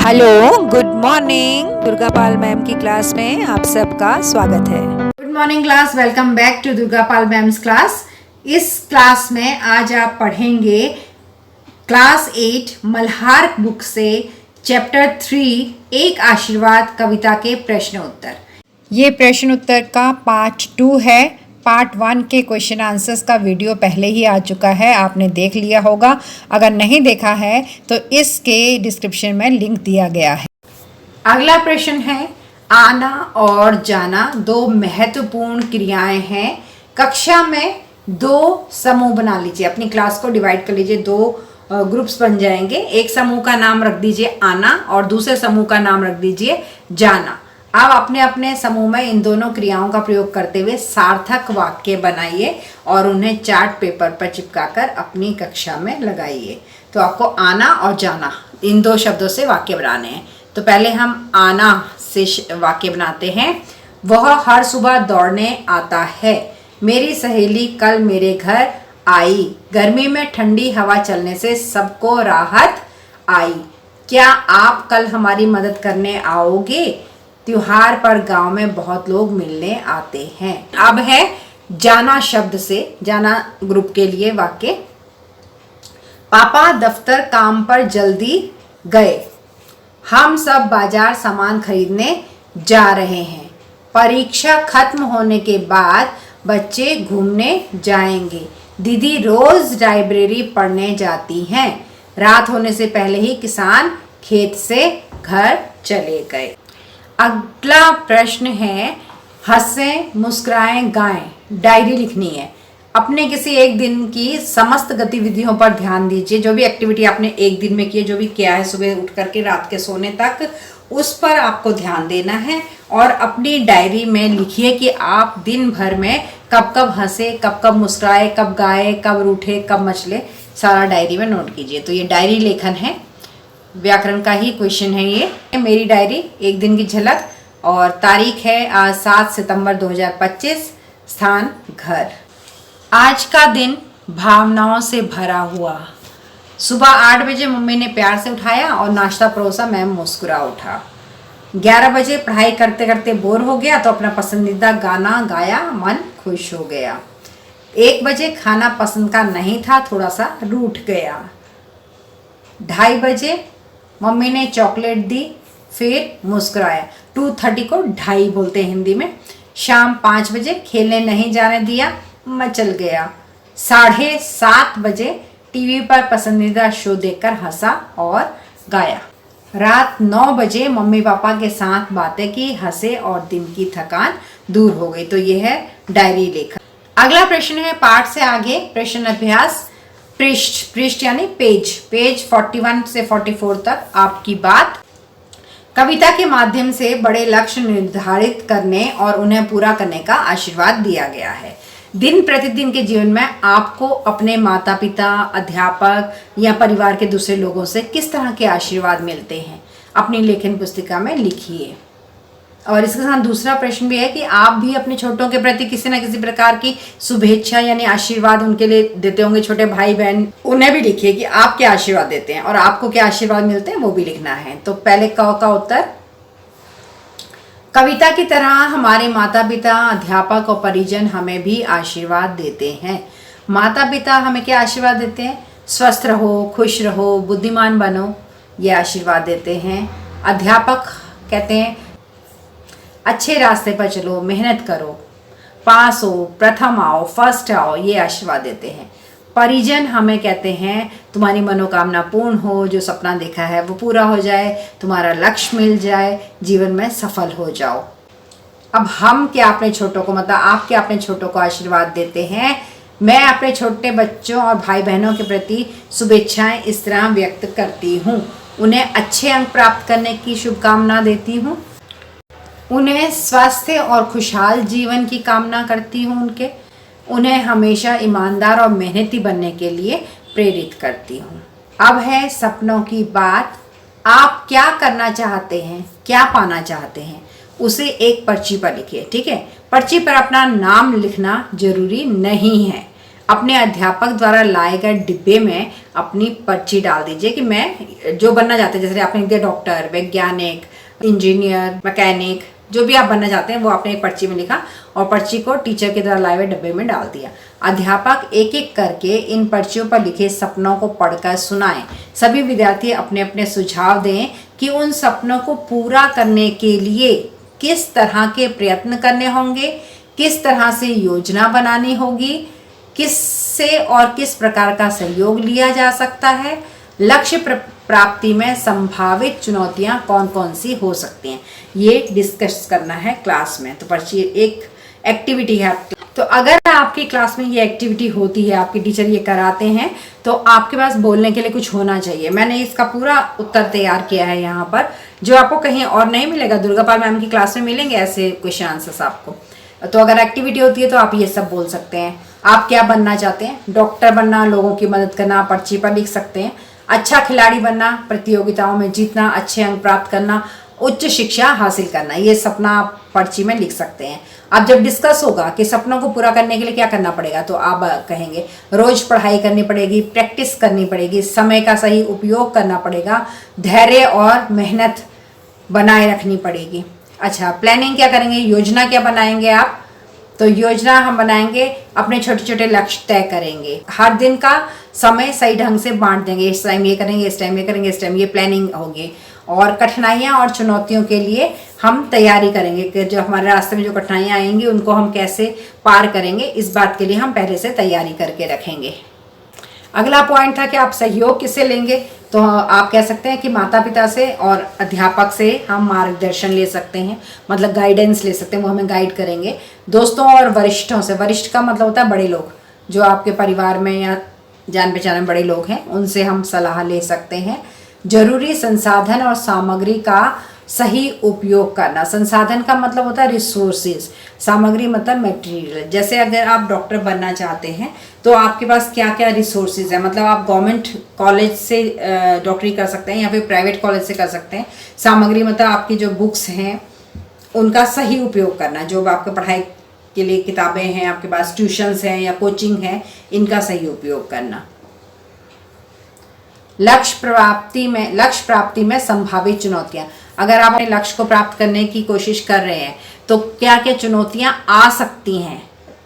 Hello, good morning. Durga Pal ma'am की class में आप सबका स्वागत है। Good morning class, welcome back to Durga Pal ma'am's class. इस क्लास में आज आप पढ़ेंगे क्लास 8 मल्हार बुक से चैप्टर 3 एक आशीर्वाद कविता के प्रश्न उत्तर। ये प्रश्न उत्तर का पार्ट 2 है। पार्ट 1 के क्वेश्चन आंसर्स का वीडियो पहले ही आ चुका है, आपने देख लिया होगा। अगर नहीं देखा है तो इसके डिस्क्रिप्शन में लिंक दिया गया है। अगला प्रश्न है, आना और जाना दो महत्वपूर्ण क्रियाएं हैं। कक्षा में दो समूह बना लीजिए, अपनी क्लास को डिवाइड कर लीजिए, दो ग्रुप्स बन जाएंगे। एक समूह का नाम रख दीजिए आना और दूसरे समूह का नाम रख दीजिए जाना। आप अपने अपने समूह में इन दोनों क्रियाओं का प्रयोग करते हुए सार्थक वाक्य बनाइए और उन्हें चार्ट पेपर पर चिपकाकर अपनी कक्षा में लगाइए। तो आपको आना और जाना इन दो शब्दों से वाक्य बनाने हैं। तो पहले हम आना से वाक्य बनाते हैं। वह हर सुबह दौड़ने आता है। मेरी सहेली कल मेरे घर आई। गर्मी में ठंडी हवा चलने से सबको राहत आई। क्या आप कल हमारी मदद करने आओगे? त्योहार पर गांव में बहुत लोग मिलने आते हैं। अब है जाना शब्द से, जाना ग्रुप के लिए वाक्य। पापा दफ्तर काम पर जल्दी गए। हम सब बाजार सामान खरीदने जा रहे हैं। परीक्षा खत्म होने के बाद बच्चे घूमने जाएंगे। दीदी रोज लाइब्रेरी पढ़ने जाती हैं। रात होने से पहले ही किसान खेत से घर चले गए। अगला प्रश्न है, हंसें मुस्कुराएं गाएं। डायरी लिखनी है। अपने किसी एक दिन की समस्त गतिविधियों पर ध्यान दीजिए। जो भी एक्टिविटी आपने एक दिन में की है, जो भी किया है सुबह उठ करके रात के सोने तक, उस पर आपको ध्यान देना है और अपनी डायरी में लिखिए कि आप दिन भर में कब कब हंसे, कब कब मुस्कुराए, कब गाए, कब रूठे, कब मचले, सारा डायरी में नोट कीजिए। तो ये डायरी लेखन है, व्याकरण का ही क्वेश्चन है ये। मेरी डायरी एक दिन की झलक और तारीख है आज 7 सितंबर 2025, स्थान घर। आज का दिन भावनाओं से भरा हुआ। सुबह 8 बजे मम्मी ने प्यार से उठाया और नाश्ता परोसा। मैं मुस्कुरा उठा। 11 बजे पढ़ाई करते करते बोर हो गया तो अपना पसंदीदा गाना गाया, मन खुश हो गया। 1 बजे खाना पसंद का नहीं था, थोड़ा सा रूठ गया। 2:30 बजे मम्मी ने चॉकलेट दी, फिर मुस्कुराया। 2:30 को 2:30 बोलते हैं हिंदी में। शाम 5 बजे खेलने नहीं जाने दिया, मचल गया। 7:30 बजे टीवी पर पसंदीदा शो देखकर हंसा और गाया। रात 9 बजे मम्मी पापा के साथ बातें की, हंसे और दिन की थकान दूर हो गई। तो ये है डायरी लेखन। अगला प्रश्न है पाठ से आगे प्रश्न अभ्यास। पृष्ठ यानी पेज 41 से 44 तक आपकी बात। कविता के माध्यम से बड़े लक्ष्य निर्धारित करने और उन्हें पूरा करने का आशीर्वाद दिया गया है। दिन प्रतिदिन के जीवन में आपको अपने माता पिता, अध्यापक या परिवार के दूसरे लोगों से किस तरह के आशीर्वाद मिलते हैं, अपनी लेखन पुस्तिका में लिखिए। और इसके साथ दूसरा प्रश्न भी है कि आप भी अपने छोटों के प्रति किसी न किसी प्रकार की शुभेच्छा यानी आशीर्वाद उनके लिए देते होंगे, छोटे भाई बहन, उन्हें भी लिखिए कि आप क्या आशीर्वाद देते हैं और आपको क्या आशीर्वाद मिलते हैं, वो भी लिखना है। तो पहले क का उत्तर। कविता की तरह हमारे माता पिता, अध्यापक और परिजन हमें भी आशीर्वाद देते हैं। माता पिता हमें क्या आशीर्वाद देते हैं? स्वस्थ रहो, खुश रहो, बुद्धिमान बनो, ये आशीर्वाद देते हैं। अध्यापक कहते हैं अच्छे रास्ते पर चलो, मेहनत करो, पास हो, प्रथम आओ, फर्स्ट आओ, ये आशीर्वाद देते हैं। परिजन हमें कहते हैं तुम्हारी मनोकामना पूर्ण हो, जो सपना देखा है वो पूरा हो जाए, तुम्हारा लक्ष्य मिल जाए, जीवन में सफल हो जाओ। अब हम क्या अपने छोटों को, मतलब आप क्या अपने छोटों को आशीर्वाद देते हैं? मैं अपने छोटे बच्चों और भाई बहनों के प्रति शुभेच्छाएं इस तरह व्यक्त करती हूँ। उन्हें अच्छे अंक प्राप्त करने की शुभकामना देती हूँ। उन्हें स्वास्थ्य और खुशहाल जीवन की कामना करती हूँ। उन्हें हमेशा ईमानदार और मेहनती बनने के लिए प्रेरित करती हूँ। अब है सपनों की बात। आप क्या करना चाहते हैं, क्या पाना चाहते हैं, उसे एक पर्ची पर लिखिए। ठीक है, पर्ची पर अपना नाम लिखना जरूरी नहीं है। अपने अध्यापक द्वारा लाए गए डिब्बे में अपनी पर्ची डाल दीजिए कि मैं जो बनना चाहते हैं, जैसे आपने दिया डॉक्टर, वैज्ञानिक, इंजीनियर, मैकेनिक, जो भी आप बनना चाहते हैं वो आपने एक पर्ची में लिखा और पर्ची को टीचर के द्वारा लाए हुए डब्बे में डाल दिया। अध्यापक एक एक करके इन पर्चियों पर लिखे सपनों को पढ़कर सुनाएं। सभी विद्यार्थी अपने अपने सुझाव दें कि उन सपनों को पूरा करने के लिए किस तरह के प्रयत्न करने होंगे, किस तरह से योजना बनानी होगी, किससे और किस प्रकार का सहयोग लिया जा सकता है, लक्ष्य प्राप्ति में संभावित चुनौतियां कौन कौन सी हो सकती हैं, ये डिस्कस करना है क्लास में। तो पर्ची एक एक्टिविटी है। तो अगर आपकी क्लास में ये एक्टिविटी होती है, आपके टीचर ये कराते हैं, तो आपके पास बोलने के लिए कुछ होना चाहिए। मैंने इसका पूरा उत्तर तैयार किया है यहाँ पर, जो आपको कहीं और नहीं मिलेगा। दुर्गा पाल मैम की क्लास में मिलेंगे ऐसे क्वेश्चन आंसर्स आपको। तो अगर एक्टिविटी होती है तो आप ये सब बोल सकते हैं। आप क्या बनना चाहते हैं? डॉक्टर बनना, लोगों की मदद करना, पर्ची पर लिख सकते हैं। अच्छा खिलाड़ी बनना, प्रतियोगिताओं में जीतना, अच्छे अंक प्राप्त करना, उच्च शिक्षा हासिल करना, ये सपना आप पर्ची में लिख सकते हैं। अब जब डिस्कस होगा कि सपनों को पूरा करने के लिए क्या करना पड़ेगा, तो आप कहेंगे रोज पढ़ाई करनी पड़ेगी, प्रैक्टिस करनी पड़ेगी, समय का सही उपयोग करना पड़ेगा, धैर्य और मेहनत बनाए रखनी पड़ेगी। अच्छा, प्लानिंग क्या करेंगे, योजना क्या बनाएंगे आप? तो योजना हम बनाएंगे, अपने छोटे छोटे लक्ष्य तय करेंगे, हर दिन का समय सही ढंग से बांट देंगे, इस टाइम ये करेंगे, इस टाइम ये करेंगे, इस टाइम ये प्लानिंग होगी। और कठिनाइयाँ और चुनौतियों के लिए हम तैयारी करेंगे कि जो हमारे रास्ते में जो कठिनाइयाँ आएंगी उनको हम कैसे पार करेंगे, इस बात के लिए हम पहले से तैयारी करके रखेंगे। अगला पॉइंट था कि आप सहयोग किससे लेंगे, तो आप कह सकते हैं कि माता पिता से और अध्यापक से हम मार्गदर्शन ले सकते हैं, मतलब गाइडेंस ले सकते हैं, वो हमें गाइड करेंगे। दोस्तों और वरिष्ठों से, वरिष्ठ का मतलब होता है बड़े लोग, जो आपके परिवार में या जान पहचान में बड़े लोग हैं, उनसे हम सलाह ले सकते हैं। जरूरी संसाधन और सामग्री का सही उपयोग करना। संसाधन का मतलब होता है रिसोर्सेज, सामग्री मतलब मटेरियल। जैसे अगर आप डॉक्टर बनना चाहते हैं तो आपके पास क्या क्या रिसोर्सेज है, मतलब आप गवर्नमेंट कॉलेज से डॉक्टरी कर सकते हैं या फिर प्राइवेट कॉलेज से कर सकते हैं। सामग्री मतलब आपकी जो बुक्स हैं उनका सही उपयोग करना, जो आपके पढ़ाई के लिए किताबें हैं, आपके पास ट्यूशन्स हैं या कोचिंग है, इनका सही उपयोग करना। लक्ष्य प्राप्ति में संभावित चुनौतियां। अगर आप अपने लक्ष्य को प्राप्त करने की कोशिश कर रहे हैं तो क्या क्या चुनौतियां आ सकती हैं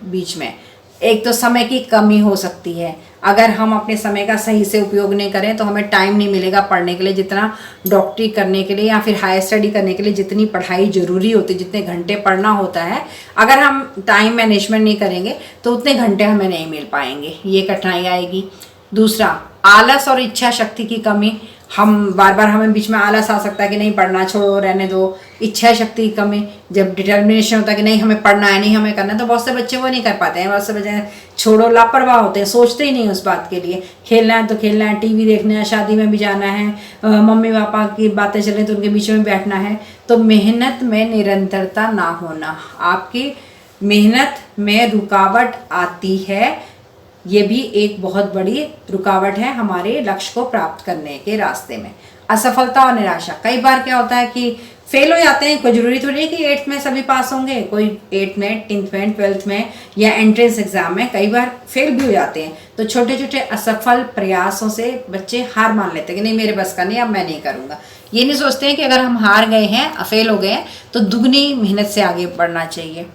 बीच में? एक तो समय की कमी हो सकती है। अगर हम अपने समय का सही से उपयोग नहीं करें तो हमें टाइम नहीं मिलेगा पढ़ने के लिए, जितना डॉक्टरी करने के लिए या फिर हायर स्टडी करने के लिए जितनी पढ़ाई जरूरी होती है, जितने घंटे पढ़ना होता है, अगर हम टाइम मैनेजमेंट नहीं करेंगे तो उतने घंटे हमें नहीं मिल पाएंगे, ये कठिनाई आएगी। दूसरा, आलस और इच्छा शक्ति की कमी। हम बार बार हमें बीच में आलस आ सकता है कि नहीं पढ़ना, छोड़ो, रहने दो। इच्छा शक्ति की कमी, जब डिटर्मिनेशन होता है कि नहीं हमें पढ़ना है, नहीं हमें करना है, तो बहुत से बच्चे वो नहीं कर पाते हैं। बहुत से बच्चे छोड़ो, लापरवाह होते हैं, सोचते ही नहीं उस बात के लिए। खेलना है तो खेलना है, टीवी देखना है, शादी में भी जाना है, मम्मी पापा की बातें चले तो उनके बीच में बैठना है। तो मेहनत में निरंतरता ना होना, आपकी मेहनत में रुकावट आती है, ये भी एक बहुत बड़ी रुकावट है हमारे लक्ष्य को प्राप्त करने के रास्ते में। असफलता और निराशा। कई बार क्या होता है कि फेल हो जाते हैं, कोई जरूरी थोड़ी है कि 8th में सभी पास होंगे, कोई 8th में, 10th में, 12th में या एंट्रेंस एग्जाम में कई बार फेल भी हो जाते हैं। तो छोटे छोटे असफल प्रयासों से बच्चे हार मान लेते हैं कि नहीं मेरे बस का नहीं, अब मैं नहीं करूँगा। ये नहीं सोचते हैं कि अगर हम हार गए हैं, फेल हो गए हैं, तो दुगनी मेहनत से आगे बढ़ना चाहिए।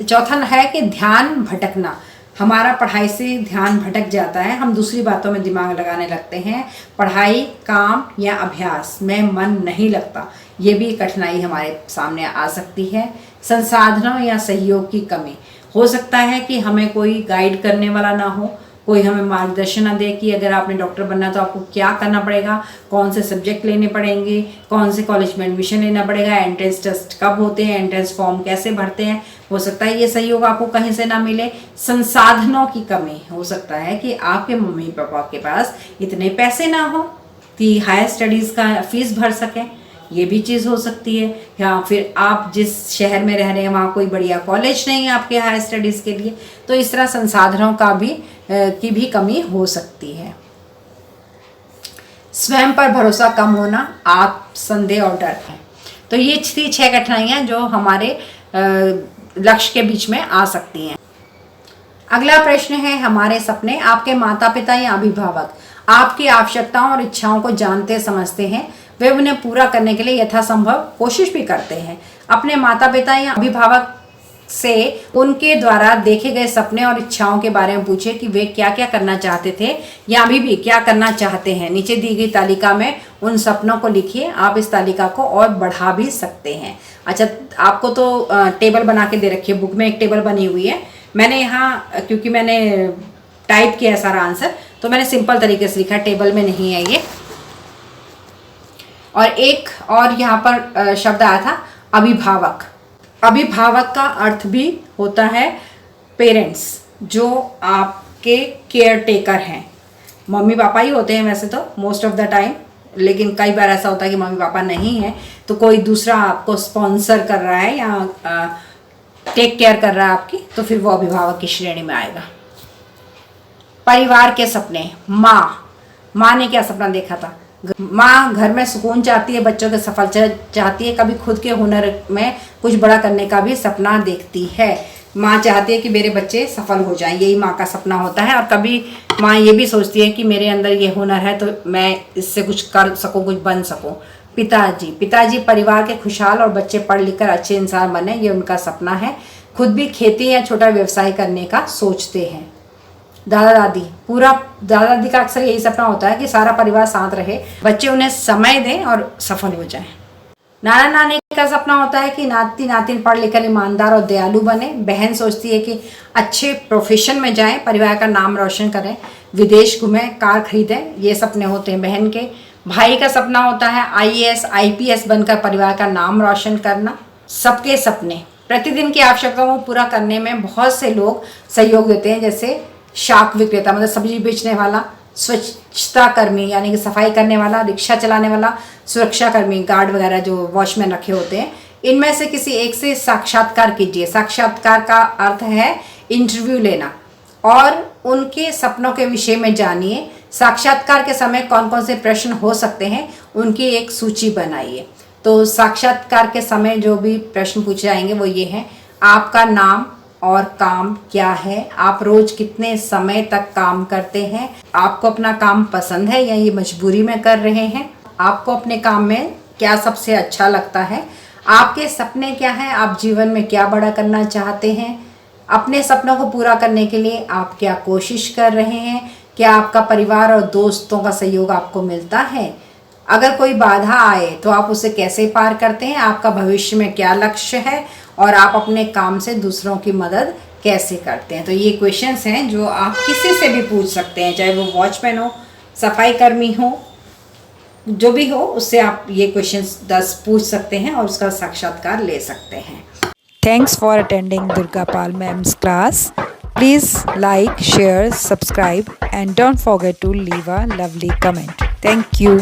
चौथा है कि ध्यान भटकना। हमारा पढ़ाई से ध्यान भटक जाता है, हम दूसरी बातों में दिमाग लगाने लगते हैं, पढ़ाई, काम या अभ्यास में मन नहीं लगता, ये भी कठिनाई हमारे सामने आ सकती है। संसाधनों या सहयोग की कमी। हो सकता है कि हमें कोई गाइड करने वाला ना हो, कोई हमें मार्गदर्शन ना दे कि अगर आपने डॉक्टर बनना तो आपको क्या करना पड़ेगा, कौन से सब्जेक्ट लेने पड़ेंगे, कौन से कॉलेज में एडमिशन लेना पड़ेगा, एंट्रेंस टेस्ट कब होते हैं, एंट्रेंस फॉर्म कैसे भरते हैं। हो सकता है ये सहयोग आपको कहीं से ना मिले। संसाधनों की कमी। हो सकता है कि आपके मम्मी पापा के पास इतने पैसे ना हो कि हायर स्टडीज़ का फीस भर सकें, ये भी चीज़ हो सकती है। या फिर आप जिस शहर में रह रहे हैं वहाँ कोई बढ़िया कॉलेज नहीं है आपके हायर स्टडीज़ के लिए, तो इस तरह संसाधनों की भी कमी हो सकती है। स्वयं पर भरोसा कम होना, आत्मसंदेह और डर है। तो ये थी 6 कठिनाइयाँ जो हमारे लक्ष्य के बीच में आ सकती हैं। अगला प्रश्न है हमारे सपने। आपके माता पिता या अभिभावक आपकी आवश्यकताओं और इच्छाओं को जानते समझते हैं, वे उन्हें पूरा करने के लिए यथासंभव कोशिश भी करते हैं। अपने माता पिता या अभिभावक से उनके द्वारा देखे गए सपने और इच्छाओं के बारे में पूछे कि वे क्या क्या करना चाहते थे या अभी भी क्या करना चाहते हैं। नीचे दी गई तालिका में उन सपनों को लिखिए। आप इस तालिका को और बढ़ा भी सकते हैं। अच्छा, आपको तो टेबल बना के दे रखी है, बुक में एक टेबल बनी हुई है। मैंने यहाँ क्योंकि मैंने टाइप किया है सारा आंसर, तो मैंने सिंपल तरीके से लिखा, टेबल में नहीं है ये। और एक और यहाँ पर शब्द आया था अभिभावक। अभिभावक का अर्थ भी होता है पेरेंट्स, जो आपके केयर टेकर हैं। मम्मी पापा ही होते हैं वैसे तो मोस्ट ऑफ द टाइम, लेकिन कई बार ऐसा होता है कि मम्मी पापा नहीं है तो कोई दूसरा आपको स्पॉन्सर कर रहा है या टेक केयर कर रहा है आपकी, तो फिर वो अभिभावक की श्रेणी में आएगा। परिवार के सपने। माँ ने क्या सपना देखा था? माँ घर में सुकून चाहती है, बच्चों के सफलता चाहती है, कभी खुद के हुनर में कुछ बड़ा करने का भी सपना देखती है। माँ चाहती है कि मेरे बच्चे सफल हो जाएं, यही माँ का सपना होता है। और कभी माँ ये भी सोचती है कि मेरे अंदर ये हुनर है तो मैं इससे कुछ कर सकूँ, कुछ बन सकूँ। पिताजी परिवार के खुशहाल और बच्चे पढ़ लिख कर अच्छे इंसान बने, ये उनका सपना है। खुद भी खेती या छोटा व्यवसाय करने का सोचते हैं। दादा दादी का अक्सर यही सपना होता है कि सारा परिवार साथ रहे, बच्चे उन्हें समय दें और सफल हो जाएं। नाना नानी का सपना होता है कि नाती नातिन पढ़ लिखकर ईमानदार और दयालु बने। बहन सोचती है कि अच्छे प्रोफेशन में जाएं, परिवार का नाम रोशन करें, विदेश घूमें, कार खरीदें, ये सपने होते हैं बहन के। भाई का सपना होता है IAS IPS बनकर परिवार का नाम रोशन करना। सबके सपने। प्रतिदिन की आवश्यकताओं को पूरा करने में बहुत से लोग सहयोग देते हैं, जैसे शाक विक्रेता मतलब सब्जी बेचने वाला, स्वच्छता कर्मी यानी कि सफाई करने वाला, रिक्शा चलाने वाला, सुरक्षा कर्मी, गार्ड वगैरह जो वॉचमैन रखे होते हैं। इनमें से किसी एक से साक्षात्कार कीजिए। साक्षात्कार का अर्थ है इंटरव्यू लेना, और उनके सपनों के विषय में जानिए। साक्षात्कार के समय कौन कौन से प्रश्न हो सकते हैं, उनकी एक सूची बनाइए। तो साक्षात्कार के समय जो भी प्रश्न पूछे जाएंगे वो ये हैं: आपका नाम और काम क्या है? आप रोज कितने समय तक काम करते हैं? आपको अपना काम पसंद है या ये मजबूरी में कर रहे हैं? आपको अपने काम में क्या सबसे अच्छा लगता है? आपके सपने क्या हैं? आप जीवन में क्या बड़ा करना चाहते हैं? अपने सपनों को पूरा करने के लिए आप क्या कोशिश कर रहे हैं? क्या आपका परिवार और दोस्तों का सहयोग आपको मिलता है? अगर कोई बाधा आए तो आप उसे कैसे पार करते हैं? आपका भविष्य में क्या लक्ष्य है और आप अपने काम से दूसरों की मदद कैसे करते हैं? तो ये क्वेश्चंस हैं जो आप किसी से भी पूछ सकते हैं, चाहे वो वॉचमैन हो, सफाई कर्मी हो, जो भी हो, उससे आप ये क्वेश्चंस 10 पूछ सकते हैं और उसका साक्षात्कार ले सकते हैं। Thanks for attending Durga Pal Ma'am's class. Please like, share, subscribe and don't forget to leave a lovely comment. Thank you.